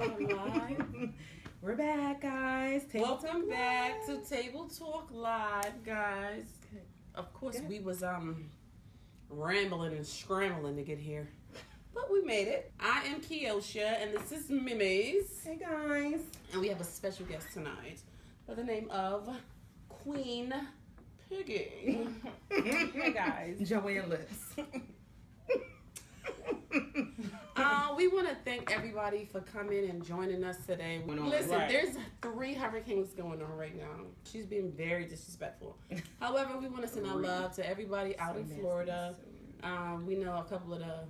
Live. We're back, guys. Welcome back to Table Talk Live, guys. Of course, we was rambling and scrambling to get here, but we made it. I am Kiosha, and this is Mimis. Hey, guys. And we have a special guest tonight by the name of Queen Piggy. Hey, guys. Joanne Lips. We want to thank everybody for coming and joining us today. Listen, there's 3 hurricanes going on right now. She's being very disrespectful. However, we want to send our love to everybody out in Florida. We know a couple of the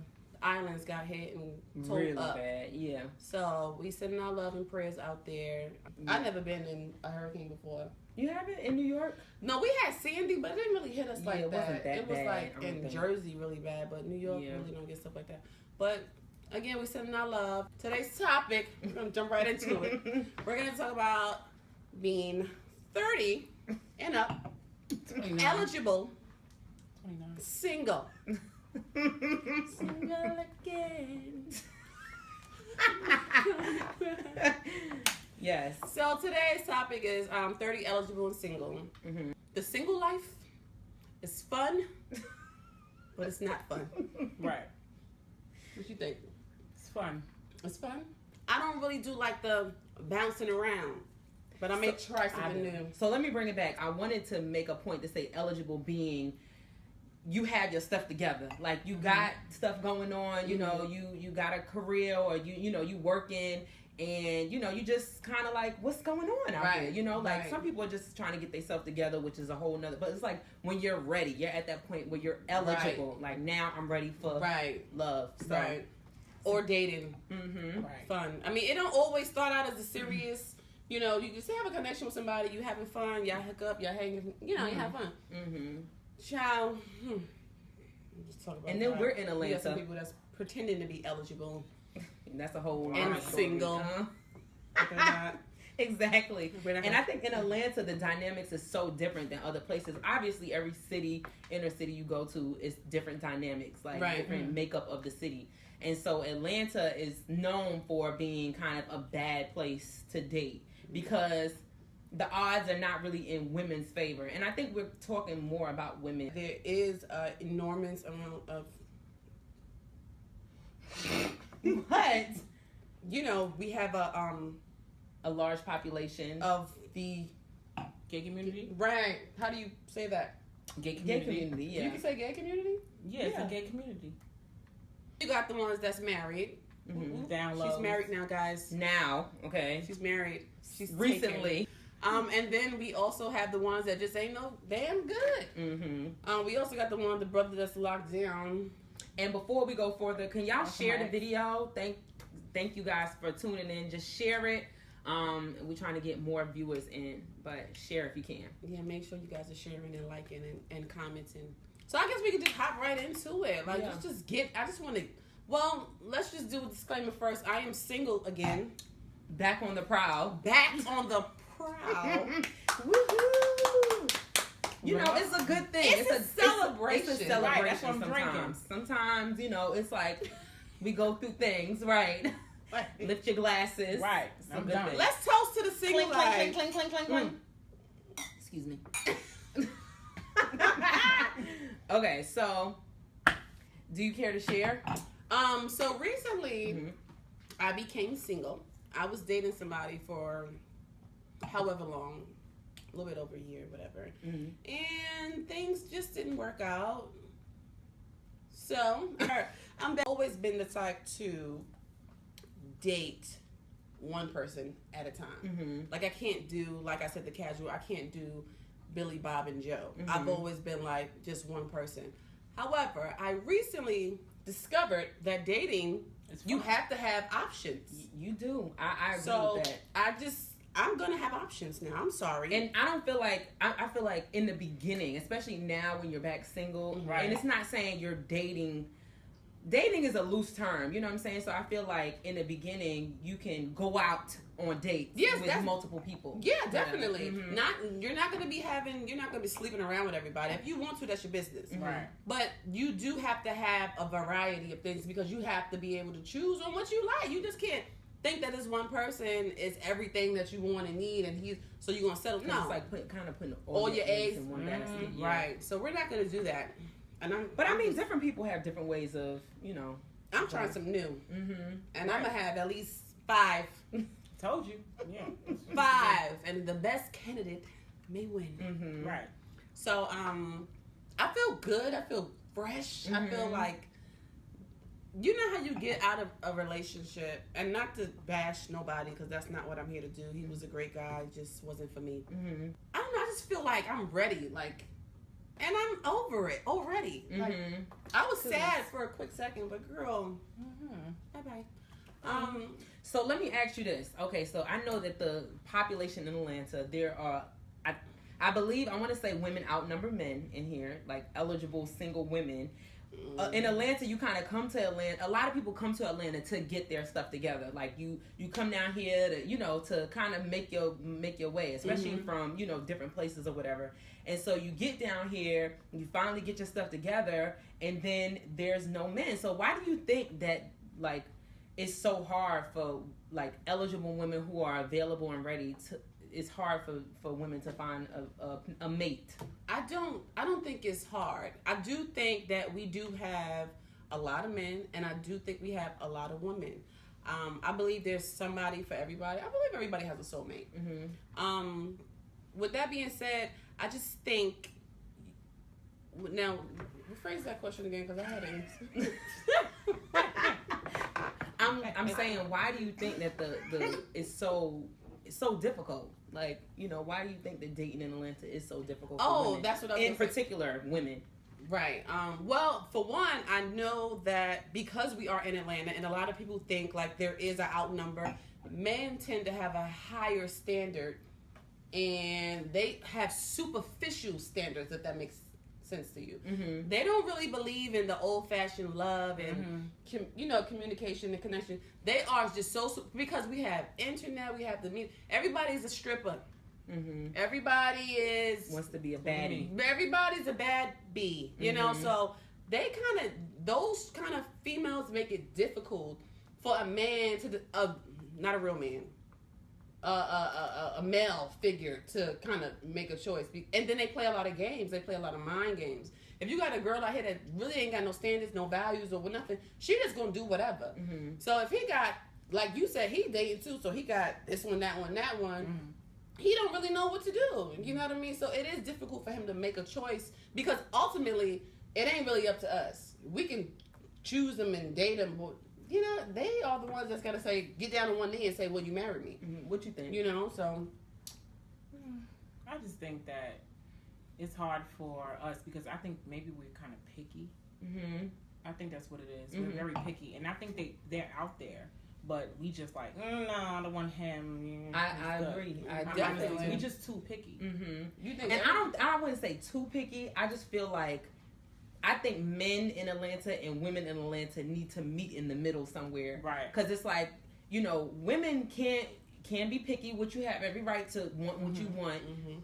islands got hit and tore Really up. bad, yeah. So we sending our love and prayers out there. I've never been in a hurricane before. You haven't in New York? No, we had Sandy, but it didn't really hit us like it that. wasn't that It was bad, like I don't in think. Jersey really bad, but New York really don't get stuff like that. But again, we sending our love. Today's topic, we're gonna jump right into it. We're gonna talk about being 30 and up, 29. eligible, 29. single. Single again. Yes. So today's topic is 30 eligible and single. Mm-hmm. The single life is fun, but it's not fun. Right. What you think? It's fun. It's fun. I don't really do like the bouncing around, but I may try something new. So let me bring it back. I wanted to make a point to say eligible being you have your stuff together. Like you got stuff going on, you know, you got a career or you working and you just kind of like what's going on out here, like some people are just trying to get themselves together, which is a whole nother, but it's like when you're ready, you're at that point where you're eligible, like now I'm ready for love, so. Or dating. Fun. I mean, it don't always start out as a serious, you just have a connection with somebody, you having fun, y'all hook up, y'all hanging, you have fun. Child, just talk about and then that. we're in Atlanta. We got some people that's pretending to be eligible. And that's a whole And lot. single. Exactly. And I think in Atlanta, the dynamics is so different than other places. Obviously, every city, inner city you go to is different dynamics, like different makeup of the city. And so Atlanta is known for being kind of a bad place to date because the odds are not really in women's favor. And I think we're talking more about women. There is an enormous amount of... What? We have a large population of the Gay community? right. How do you say that? Gay community. yeah. You can say gay community. Yeah, it's a gay community. You got the ones that's married. Down low. She's married now, guys. Now, okay. She's married. She's Recently. taken. And then we also have the ones that just ain't no damn good. We also got the brother that's locked down. And before we go further, can y'all share the video? Thank you guys for tuning in. Just share it. We're trying to get more viewers in, but share if you can. Yeah, make sure you guys are sharing and liking and commenting. So I guess we can just hop right into it. Like, let's just I just want to, let's just do a disclaimer first. I am single again. Back on the prowl. Back on the prowl. Woohoo! It's a good thing. It's a celebration. It's a celebration. Right, that's what I'm sometimes. Sometimes, it's like we go through things, right? Lift your glasses. Right. I'm done. Thing. Let's toast to the single life. Clink, clink, clink, clink, clink. Excuse me. Okay, so do you care to share? So recently I became single. I was dating somebody for however long, a little bit over a year, whatever. And things just didn't work out. So I've always been the type to date one person at a time. Like I can't do, like I said, the casual. I can't do Billy, Bob, and Joe. I've always been like just one person. However, I recently discovered that dating, you have to have options. You do. I agree with that. I'm gonna have options now. I'm sorry. And I don't feel like I feel like in the beginning, especially now when you're back single, and it's not saying you're dating. Dating is a loose term, you know what I'm saying? So I feel like in the beginning you can go out on dates with multiple people. Yeah, definitely. You're not gonna be sleeping around with everybody. If you want to, that's your business. Right. But you do have to have a variety of things because you have to be able to choose on what you like. You just can't think that this one person is everything that you want and need, and so you're gonna settle. No, it's like putting all your eggs in one basket. Yeah. Right. So we're not gonna do that. And I mean, different people have different ways of, you know. I'm trying some new, and Right. I'm gonna have at least 5. Told you. Yeah. 5, and the best candidate may win. Right. So I feel good. I feel fresh. I feel like, you know how you get out of a relationship, and not to bash nobody because that's not what I'm here to do. He was a great guy, just wasn't for me. I don't know. I just feel like I'm ready, like, and I'm over it already. Like, I was sad for a quick second, but girl, bye bye. So let me ask you this. Okay, so I know that the population in Atlanta, there are, I believe, I want to say women outnumber men in here, like eligible single women. In Atlanta, you kind of come to Atlanta. A lot of people come to Atlanta to get their stuff together. Like you come down here to, you know, to kind of make your way, especially from, you know, different places or whatever. And so you get down here, you finally get your stuff together, and then there's no men. So why do you think that, like, it's so hard for, like, eligible women who are available and ready to? It's hard for women to find a mate. I don't think it's hard. I do think that we do have a lot of men, and I do think we have a lot of women. I believe there's somebody for everybody. I believe everybody has a soulmate. With that being said, I just think, now rephrase that question again because I had it. I'm saying, why do you think that it's so difficult? Like, you know, why do you think that dating in Atlanta is so difficult for women? That's what I was in particular, women. Right. Well, for one, I know that because we are in Atlanta, and a lot of people think like there is an outnumber, men tend to have a higher standard, and they have superficial standards, if that makes sense to you. They don't really believe in the old-fashioned love and communication and connection. They are just because we have internet, we have the media. Everybody's a stripper. Everybody wants to be a baddie. Everybody's a bad bee, you know. So those kind of females make it difficult for a man not a real man, a male figure to kind of make a choice. And then they play a lot of games. They play a lot of mind games. If you got a girl out here that really ain't got no standards, no values, or nothing, she just gonna do whatever. So if he got, like you said, he dating too, so he got this one, that one, that one. He don't really know what to do. You know what I mean? So it is difficult for him to make a choice because ultimately it ain't really up to us. We can choose them and date them, but you know, they are the ones that's got to say, get down on one knee and say, will you marry me? What you think? You know, so. I just think that it's hard for us because I think maybe we're kind of picky. I think that's what it is. We're very picky. And I think they're out there, but we just like, no, I don't want him. I agree. I definitely. We're just too picky. You think and I wouldn't say too picky. I just feel like, I think men in Atlanta and women in Atlanta need to meet in the middle somewhere. Right. Because it's like, you know, women can be picky, which you have every right to want what you want.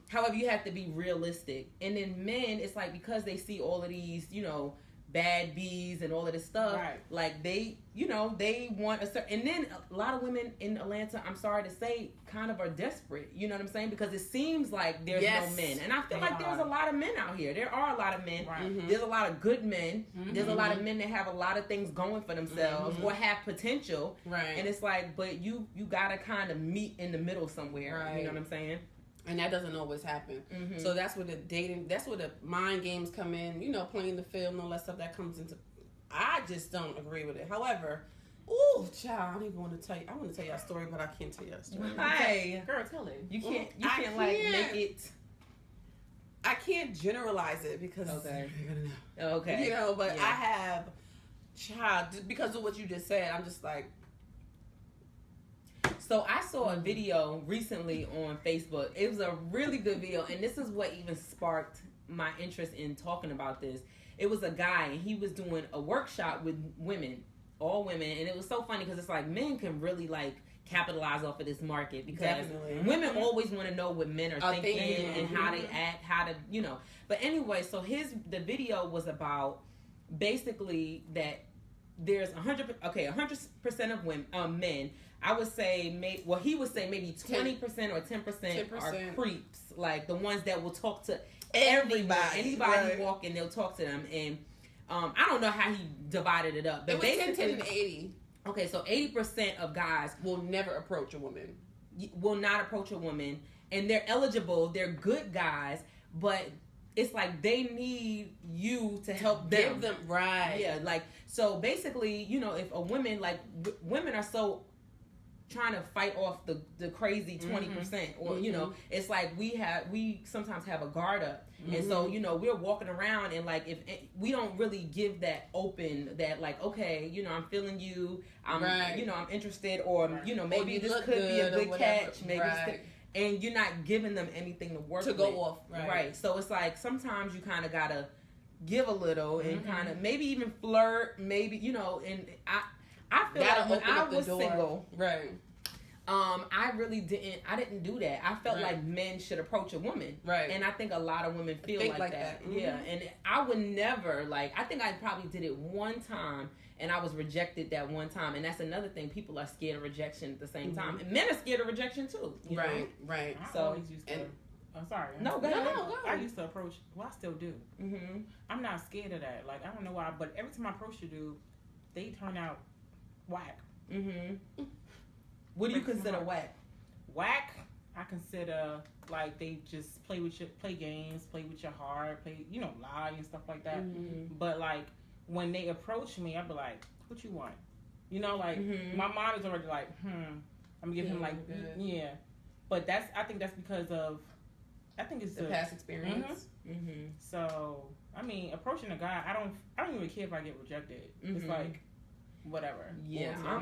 However, you have to be realistic. And then men, it's like, because they see all of these, you know, bad bees and all of this stuff, right. Like they, you know, they want a certain, and then a lot of women in Atlanta, I'm sorry to say, kind of are desperate, you know what I'm saying? Because it seems like there's no men. And I feel like there's a lot of men out here. There are a lot of men. Right. There's a lot of good men. There's a lot of men that have a lot of things going for themselves or have potential. Right. And it's like, but you gotta kind of meet in the middle somewhere. Right. You know what I'm saying? And that doesn't always happen. So that's where the dating, that's where the mind games come in, you know, playing the film and all that stuff that comes into. I just don't agree with it. However, ooh, child, I don't even want to tell you. I want to tell you a story, but I can't tell you a story. Hey, girl, tell it. You can't like make it. I can't generalize it because okay. you're gonna know. Okay. You know, but I have, child, because of what you just said, I'm just like. So I saw a video recently on Facebook. It was a really good video, and this is what even sparked my interest in talking about this. It was a guy, and he was doing a workshop with women, all women, and it was so funny because it's like men can really like capitalize off of this market because women always want to know what men are thinking and how they act, how to, you know. But anyway, so the video was about basically that there's 100% of women, men. I would say, he would say maybe 20% or 10% are creeps, like the ones that will talk to everybody. Anybody walking, they'll talk to them. And I don't know how he divided it up, but it was 10, 10, and 80. Okay, so 80% of guys will never approach a woman. Will not approach a woman, and they're eligible. They're good guys, but it's like they need you to help them. Give them right. Yeah, like so. Basically, if a woman women are so trying to fight off the crazy 20%, or it's like we sometimes have a guard up. And so, we're walking around and like if we don't really give that open that like, okay, I'm feeling you, I'm I'm interested, or maybe this could be a good catch, maybe and you're not giving them anything to work to with. Go off. Right. So it's like sometimes you kind of gotta give a little and kind of maybe even flirt, maybe and I feel like when I was single, right. I really didn't do that. I felt like men should approach a woman. Right. And I think a lot of women feel like that. Mm-hmm. Yeah. And I would never, I think I probably did it one time and I was rejected that one time. And that's another thing. People are scared of rejection at the same time. And men are scared of rejection too. Right. I always used to. I'm sorry. No, go ahead. No. I used to approach, I still do. Mm-hmm. I'm not scared of that. Like, I don't know why, but every time I approach a dude, they turn out whack. Mm-hmm. What do you consider whack? Whack, I consider like they just play games, play with your heart, lie and stuff like that. Mm-hmm. But like when they approach me, I be like, "What you want?" My mind is already like, I'm gonna give him yeah. But I think that's because of, it's the past experience. Mm-hmm. Mm-hmm. So I mean, approaching a guy, I don't even care if I get rejected. Mm-hmm. It's like whatever. Yeah, I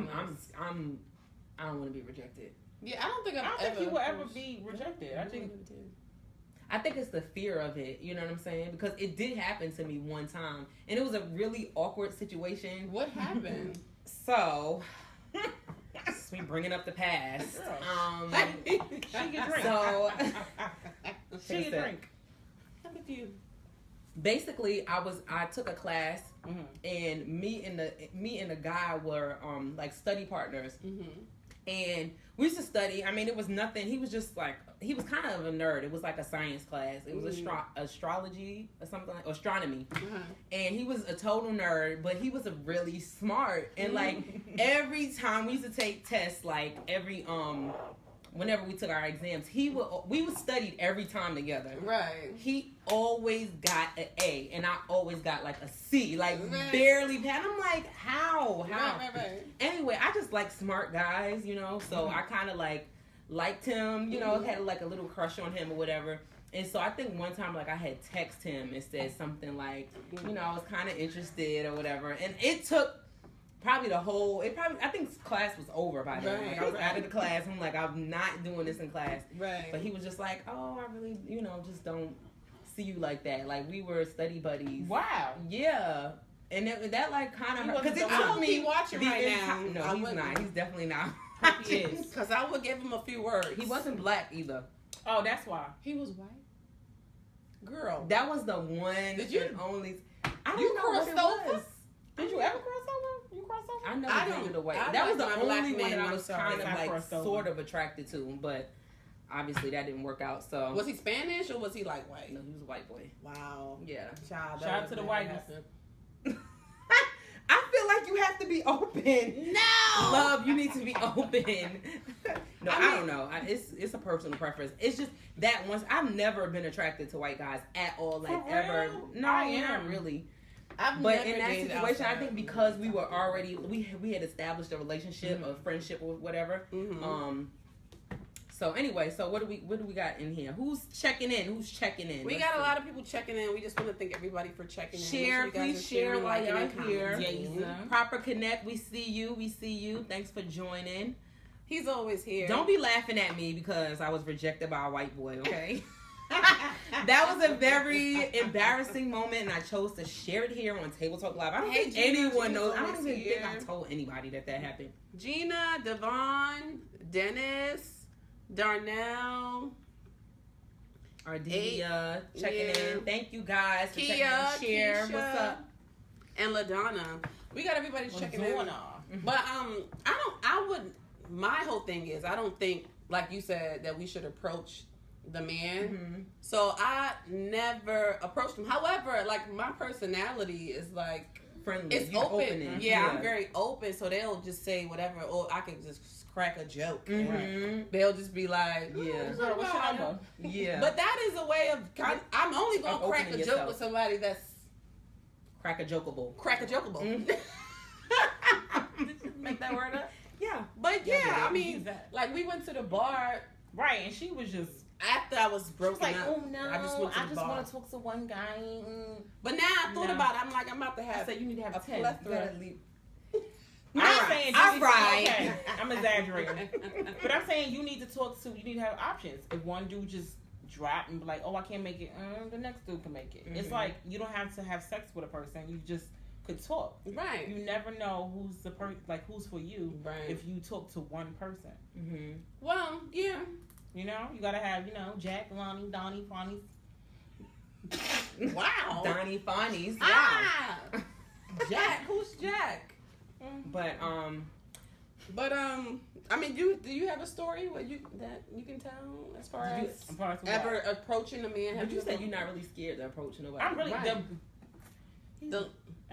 don't want to be rejected. Yeah, I don't think you will ever be rejected. I think it's the fear of it. You know what I'm saying? Because it did happen to me one time, and it was a really awkward situation. What happened? So, me bringing up the past. She can drink. So, she can drink. How about you? Basically, I took a class, and me and the guy were like study partners. Mm-hmm. And we used to study. I mean, it was nothing. He was just like, he was kind of a nerd. It was like a science class. It was astrology or something, like astronomy. Mm-hmm. And he was a total nerd, but he was a really smart. And like every time we used to take tests, like whenever we took our exams, we would study every time together. Right. He always got an A, and I always got like a C, like barely passed. I'm like, how? Right. Anyway, I just like smart guys, so I kind of liked him, had like a little crush on him or whatever. And so I think one time, like, I had texted him and said something like, I was kind of interested or whatever. And it took probably I think class was over by then. Right. Like, I was out of the class. I'm like, I'm not doing this in class. Right. But he was just like, oh, I really, just don't see you like that. Like, we were study buddies. Wow. Yeah. And that like kind of hurt. Because it took me watching right now. No, he's not. He's definitely not. He is. Because I would give him a few words. He wasn't black either. Oh, that's why. He was white. Girl. That was the one and only. I don't know what it was. Did you ever cross over? You cross over? I never dated a white. That was the only one that I was kind of like sort of attracted to, but obviously that didn't work out. So was he Spanish or was he like white? No, he was a white boy. Wow. Yeah. Shout out to the whiteness. I feel like you have to be open. No, love, you need to be open. No, I don't know. It's a personal preference. It's just that once I've never been attracted to white guys at all, like ever. No, not really. But in that situation, I think because we were already we had established a relationship, a friendship, or whatever. Mm-hmm. So anyway, what do we got in here? Who's checking in? We got a lot of people checking in. We just want to thank everybody for checking in. Share, please share while y'all here. Mm-hmm. Proper Connect. We see you. Thanks for joining. He's always here. Don't be laughing at me because I was rejected by a white boy. Okay. That was a very embarrassing moment, and I chose to share it here on Table Talk Live. I don't think anyone knows. I don't even think I told anybody that happened. Gina, Devon, Dennis, Darnell, Ardelia, checking in. Thank you guys for Kia, checking in. Share. Keisha, what's up? And LaDonna. We got everybody checking in. Going on. But my whole thing is, I don't think, like you said, that we should approach the man. Mm-hmm. So I never approached him. However, like, my personality is like, Friendly. it's You're open. opening. Yeah, I'm very open. So they'll just say whatever, or I can just crack a joke. Mhm. They'll just be like, Yeah. Girl, what's your number? Yeah. But that is a way of I'm only gonna Of crack a opening joke yourself. with somebody that's crack a jokeable. crack a jokeable. Mhm. Did you make that word up? Yeah. But Yeah, yeah, I use mean, that. like, we went to the bar Right, and she was just after I was she was broken like, up. oh no, I just went to the bar. want to talk to one guy. But now I thought No. about it. I'm like, I'm about to I have said you need to have a 10. plethora. I'm Alright, saying you alright. need to, okay, I'm exaggerating. But I'm saying you need to have options. If one dude just drop and be like, oh, I can't make it, the next dude can make it. It's Mhm. like you don't have to have sex with a person. You just could talk. Right. You never know who's the who's for you Right. if you talk to one person. Mm-hmm. Well, yeah. You know, you gotta have Jack, Lonnie, Donnie, Fonnie. Wow. Donnie Fonnies. Wow. Ah! Jack. Who's Jack? But But I mean, do you have a story that you can tell as far as ever approaching a man? but you said you're not really scared to approach nobody. I'm really Right.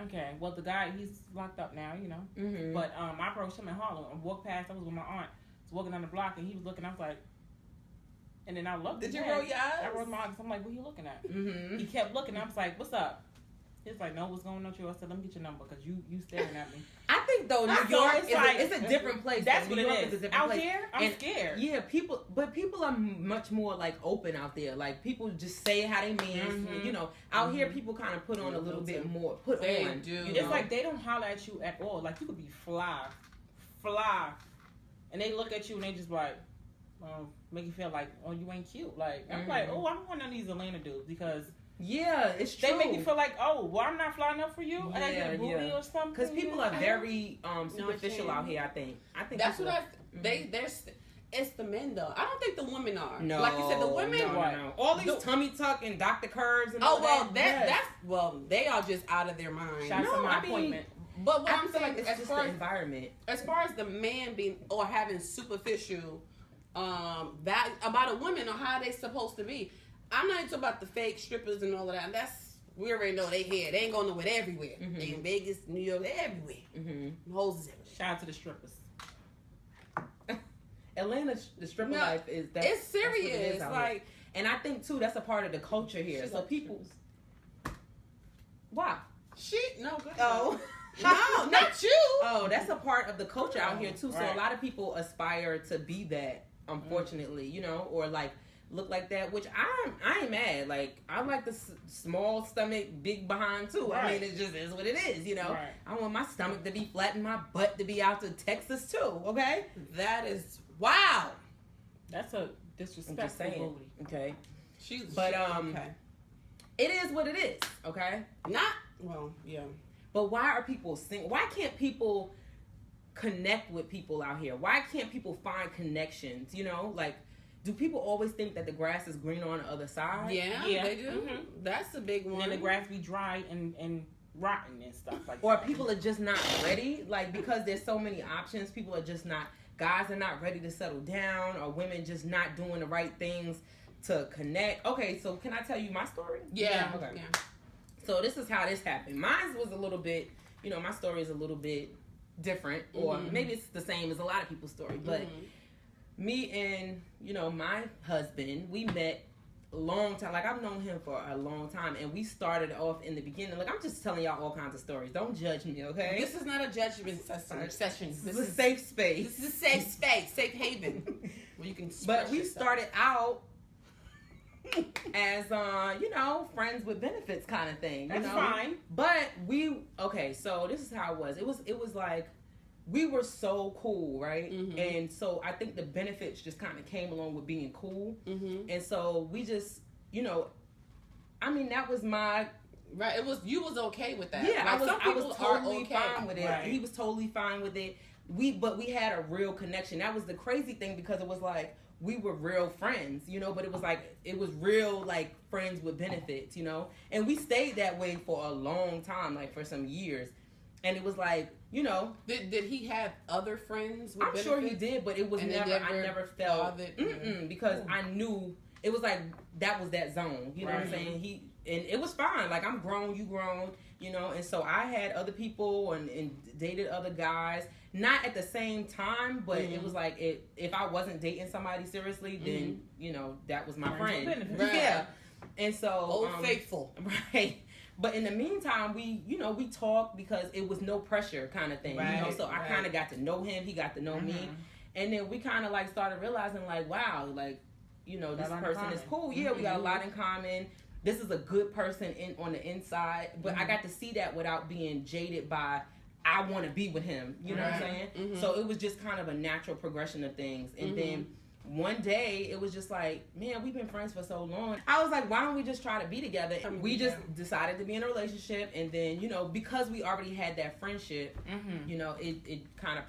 okay. Well, the guy, he's locked up now, Mm-hmm. But I approached him in Harlem. I walked past. I was with my aunt. I was walking down the block, and he was looking. I was like, and then I looked. Did you again. roll your eyes? I rolled my eyes. I'm like, what are you looking at? Mm-hmm. He kept looking. I was like, what's up? He's like, no, what's going on with you? I said, let me get your number because you staring at me. I think though New So York it's is like- it's a different place. That's though. what New it York is. a different Out place. here, I'm And- scared. Yeah, people are much more like open out there. Like people just say how they mean. Mhm. Out here people kind of put on a little bit more. Put They on. do. you It's know? like they don't holler at you at all. Like you could be fly, and they look at you and they just like, make you feel like, oh, you ain't cute. Like I'm like, oh, I don't want none of these Atlanta dudes because yeah, it's true. they make you feel like, oh, well, I'm not fly enough for you. I gotta get a Yeah, booty yeah. or something. Because people are very superficial can't. out here. I think That's people what there's. It's the men though. I don't think the women are. No, like you said, the women. no. All these tummy tuck and Dr. Curves and all Oh well, that. they are just out of their mind. Shots No, on my I mean, appointment. But what I I'm feel saying like it's as just far the environment. as far as the man being or having superficial that about a woman or how they supposed to be. I'm not even talking about the fake strippers and all of that. We already know they here. They ain't going nowhere. They everywhere. Mhm. They in Vegas, New York. They everywhere. Mm-hmm. Hoes is everywhere. Shout out to the strippers. Atlanta, the stripper No, life is It's that's what it serious. is out here. Like And I think too that's a part of the culture here. She's So like people, wow. no good. Oh. No, not you. Oh, that's a part of the culture out here too. So Right. a lot of people aspire to be that, unfortunately, or like look like that. Which I ain't mad. Like I like the small stomach, big behind too. I Right. mean, it just is what it is. Right. I want my stomach to be flat and my butt to be out to Texas too. Okay. That is wow. That's a I'm just disrespectful saying. booty. Okay. But okay. It is what it is. Okay. not well, yeah. But why are people single? Why can't people connect with people out here? Why can't people find connections? Like, do people always think that the grass is greener on the other side? Yeah, Yeah. they do. Mhm. That's a big And one. then the grass be dry and rotten and stuff like Or that. people are just not ready? Like, because there's so many options, people are just not, guys are not ready to settle down, or women just not doing the right things to connect. Okay, so can I tell you my story? yeah. Okay. Yeah. So this is how this happened. Mine was a little bit, my story is a little bit different, or Mhm. maybe it's the same as a lot of people's story. But Mhm. me and my husband, we met a long time. Like I've known him for a long time, and we started off in the beginning. Like I'm just telling y'all all kinds of stories. Don't judge me, okay? This is not a judgment session. This is a safe space. This is a safe space, safe haven, where you can. But express we yourself. started out as friends with benefits kind of thing. That's fine. But so this is how it was. It was like we were so cool, right? Mhm. And so I think the benefits just kind of came along with being cool. Mhm. And so we just, that was my Right. It was you was okay with that. yeah. Like, some I was people totally are okay. fine with it. Right. He was totally fine with it. But we had a real connection. That was the crazy thing because it was like we were real friends, but it was like it was real like friends with benefits, and we stayed that way for a long time, like for some years. And it was like, you know, did he have other friends with I'm benefits? sure he did, but it was And never, I never felt, because Ooh. I knew it was like, that was that zone, you know what I'm saying? And it was fine. Like, I'm grown, you grown, you know, and so I had other people and dated other guys, not at the same time, but it was like, if I wasn't dating somebody seriously, then, you know, that was my friend. Right. Yeah. And so. Old faithful. Right. But in the meantime, we talked because it was no pressure kind of thing, you know, so I kind of got to know him, he got to know me. And then we kind of like started realizing like, wow, like, you know, this person is cool. Yeah, we got a lot in common. This is a good person on the inside, but I got to see that without being jaded by, I want to be with him. You know what I'm saying? So it was just kind of a natural progression of things. And then one day it was just like, man, we've been friends for so long. I was like, why don't we just try to be together? We just decided to be in a relationship, and then, you know, because we already had that friendship, you know, it kind of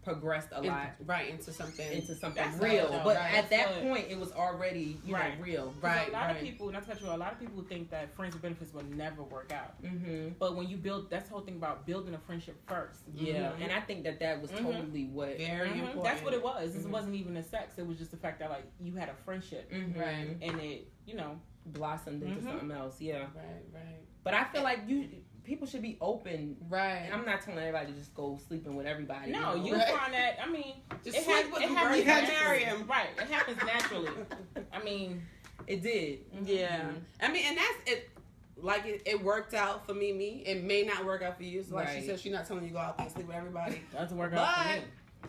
progressed a lot, into something real. But at that point, it was already, you know, real. Right. A lot of people, not to cut you off, a lot of people think that friends with benefits will never work out. But when you build, that's the whole thing about building a friendship first. Yeah, and I think that was totally what very important. That's what it was. It wasn't even a sex. It was just the fact that like you had a friendship, right, and it, you know, blossomed into something else. Yeah, right. But I feel like people should be open, right? And I'm not telling everybody to just go sleeping with everybody. No, you find that. I mean, just sleep with them. You gotta marry him, right? It happens naturally. I mean, it did. Yeah, I mean, and that's it. Like it worked out for me. It may not work out for you. So like she said, she's not telling you to go out there and sleep with everybody. Doesn't work out for me.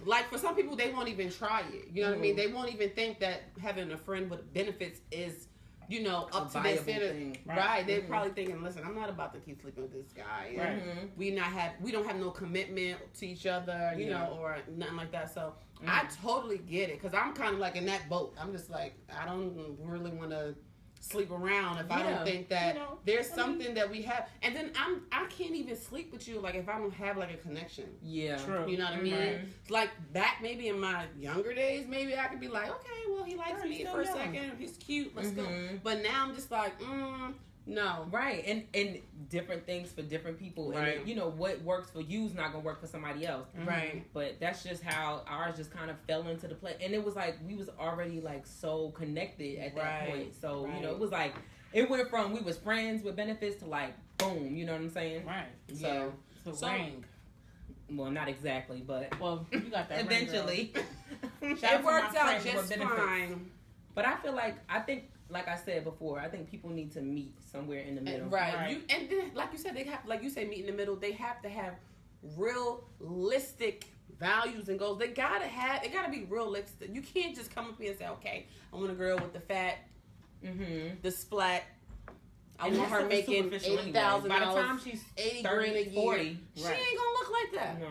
Like for some people, they won't even try it. You know what I mean? They won't even think that having a friend with benefits is, you know, up to their standard. Right? They're probably thinking, listen, I'm not about to keep sleeping with this guy. We don't have no commitment to each other, you know, or nothing like that. So I totally get it, because I'm kind of like in that boat. I'm just like, I don't really want to sleep around if I don't think that there's something that we have, and then I can't even sleep with you like if I don't have like a connection. Yeah, true. You know what I mean? Like back maybe in my younger days, maybe I could be like, okay, well he likes me for a second, he's cute, let's go. But now I'm just like, no. Right, and different things for different people. Right. And you know, what works for you is not gonna work for somebody else. Right. But that's just how ours just kind of fell into the play. And it was like we was already like so connected at that point. So you know, it was like it went from we was friends with benefits to like boom. You know what I'm saying? Right. So ring. Well, not exactly, but you got that. Eventually, it worked out just fine. But I feel like like I said before, I think people need to meet somewhere in the middle. Right. And then, like you said, they have, like you say, meet in the middle. They have to have realistic values and goals. They gotta be realistic. You can't just come up here and say, okay, I want a girl with the fat, the splat. I want her making $80,000. By the time she's 80 30, grand a year, 40, she ain't gonna look like that. No.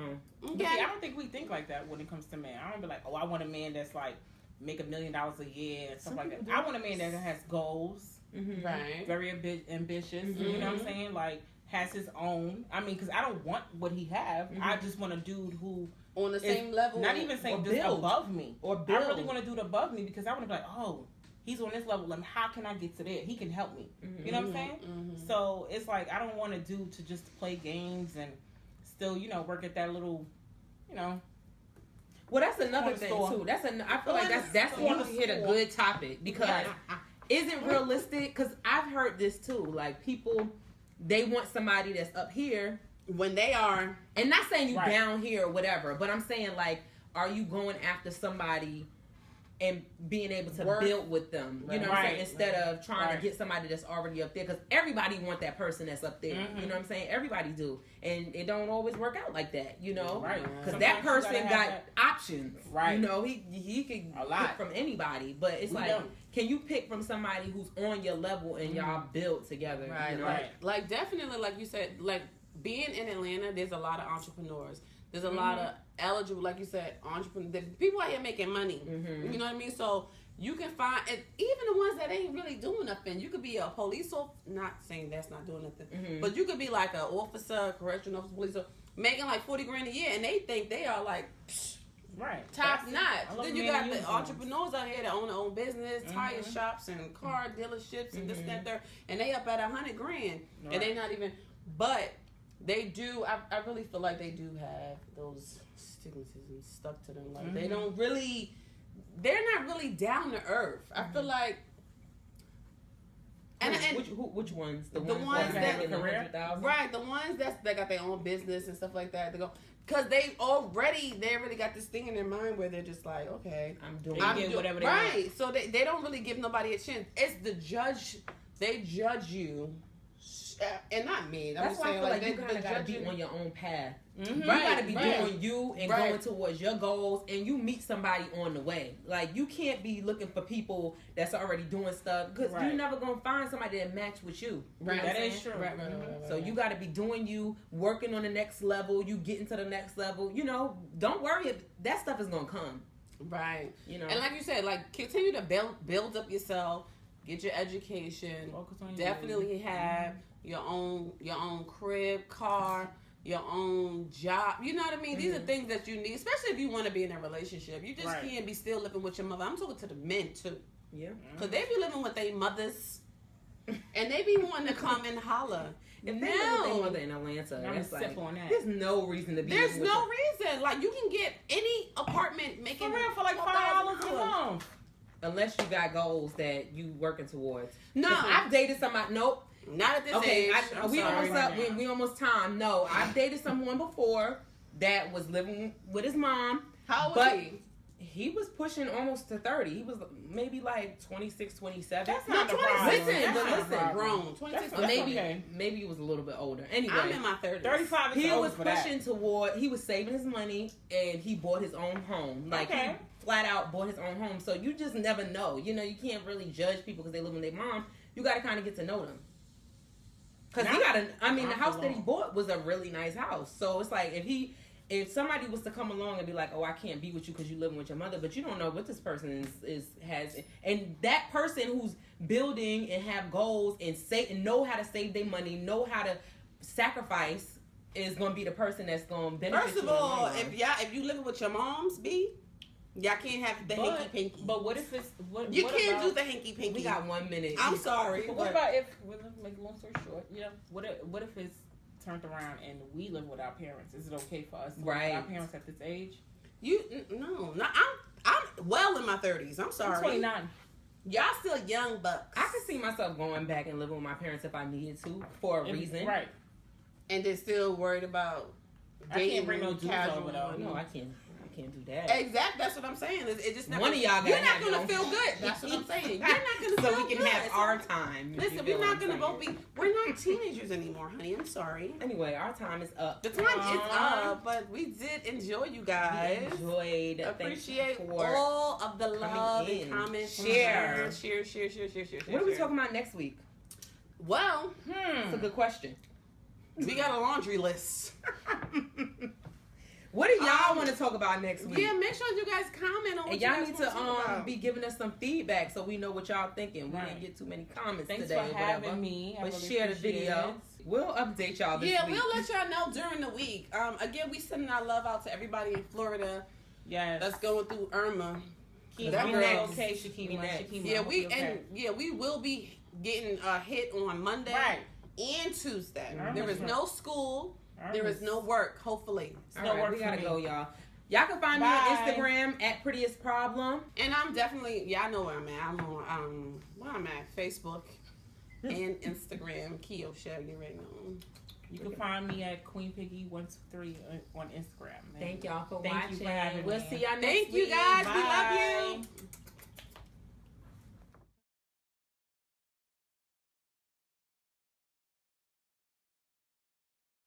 Okay. See, I don't think we think like that when it comes to men. I don't be like, oh, I want a man that's like make $1 million a year and stuff like that. I want a man that has goals, right? Very ambitious. You know what I'm saying? Like has his own. I mean, because I don't want what he have. I just want a dude who on the same level. Not even saying just above me. Or build. I really want a dude above me because I want to be like, oh, he's on this level. Like, how can I get to there? He can help me. You know what I'm saying? So it's like I don't want a dude to just play games and still, you know, work at that little, you know. Well, that's another thing too. I feel like that's when you hit a good topic, because is it realistic? Because I've heard this too. Like people, they want somebody that's up here when they are, and not saying you down here or whatever, but I'm saying like, are you going after somebody and being able to build with them, you know what I'm saying, instead of trying to get somebody that's already up there, because everybody want that person that's up there, you know what I'm saying, everybody do, and it don't always work out like that, you know, because that person got options, you know, he can pick from anybody, but it's can you pick from somebody who's on your level and y'all build together, you know? Like definitely, like you said, like being in Atlanta, there's a lot of entrepreneurs. There's a lot of eligible, like you said, entrepreneurs. People out here making money. You know what I mean? So you can find, and even the ones that ain't really doing nothing. You could be a police officer, not saying that's not doing nothing, but you could be like an officer, correctional officer, police officer, making like $40 grand a year, and they think they are like top notch. Then you got the entrepreneurs out here that own their own business, tire shops and car dealerships and this, that, there, and they up at $100 grand, and they not even. But they do. I really feel like they do have those stigmatisms stuck to them. Like they don't really, they're not really down to earth. I feel like. And which ones? The ones that in the 100,000? Right, the ones that got their own business and stuff like that. They go because they already got this thing in their mind where they're just like, okay, I'm doing whatever they right. want. So they don't really give nobody a chance. It's the judge. They judge you, and not me. That's why I feel like you kind of gotta be on your own path. Mm-hmm. You gotta be doing you and Right. going towards your goals, and you meet somebody on the way. Like you can't be looking for people that's already doing stuff because you're never gonna find somebody that match with you. Right, that is true. Right. So you gotta be doing you, working on the next level. You getting to the next level. You know, don't worry. If that stuff is gonna come. Right. You know, And like you said, like continue to build up yourself, get your education. Focus on Definitely have your own crib, car, your own job. You know what I mean? These are things that you need, especially if you want to be in a relationship. You just can't be still living with your mother. I'm talking to the men too. Yeah. Because they be living with their mothers. And they be wanting to come and holler. If they live with their mother in Atlanta, I'm that's sip like, on that. there's no reason to be. There's no reason. Like, you can get any apartment making... For real, for like $5 a month. Unless you got goals that you working towards. No. I've dated somebody. Nope. Not at this Okay, age. we almost up. We almost time. No, I've dated someone before that was living with his mom. How old was he? He was pushing almost to 30. He was maybe like 26, 27. That's not the problem. Listen, grown. 26. That's maybe okay. maybe he was a little bit older. Anyway, I'm in my 30s. 35 is he over was for pushing that. toward. He was saving his money and he bought his own home. Like he flat out bought his own home. So you just never know. You know, you can't really judge people because they live with their mom. You got to kind of get to know them. Because he got the house that he bought was a really nice house. So it's like if somebody was to come along and be like, oh, I can't be with you because you living with your mother, but you don't know what this person has, and that person who's building and have goals and know how to save their money, know how to sacrifice, is going to be the person that's going to benefit. First of all, if you living with your moms, y'all can't have the hanky pinky. But what if it's you can't do the hanky pinky? We got 1 minute. I'm sorry. But what about if make a long story short? You know, what if it's turned around and we live with our parents? Is it okay for us to live with our parents at this age? No, I'm well in my 30s. I'm sorry. I'm 29. Y'all still young bucks. I could see myself going back and living with my parents if I needed to for a reason. Right. And they're still worried about dating. I can't bring no dudes casual. over though. No, I can't do that. Exactly, that's what I'm saying. It just never, one of y'all you're not gonna gonna feel good. That's what I'm saying. You're not gonna so feel we can good. have our time. Listen, we're not gonna both be. We're not teenagers anymore, honey. I'm sorry. Anyway, our time is up. The time is up, but we did enjoy you guys. We enjoyed. Appreciate Thank you for all of the love and comments. Share. What are we talking about next week? Well, That's a good question. we got a laundry list. What do y'all want to talk about next week? Yeah, make sure you guys comment on what and you y'all guys need want to talk about. be giving us some feedback so we know what y'all thinking. We Right. didn't get too many comments Thanks today for or whatever. having me. I But really share the appreciate video. it. We'll update y'all this Yeah, week. we'll let y'all know during the week. Again, we sending our love out to everybody in Florida Yes. that's going through Irma. Keep That me girl- okay, Be Shakima. next. Shakima, Yeah, I hope we will be getting a hit on Monday Right. and Tuesday. Irma's There is right. no school. Irma's- There is no work. Hopefully, All no right, work we for gotta me. go, y'all. Y'all can find me Bye. on Instagram at Prettiest Problem. and I'm definitely I know where I'm at. I'm on where I'm at, Facebook and Instagram. Keo Shell, you already know. You can find me at Queen Piggy 123 on Instagram. Thank y'all for Thank watching. you for having We'll me. see y'all next Thank week. you guys. We love Bye. you.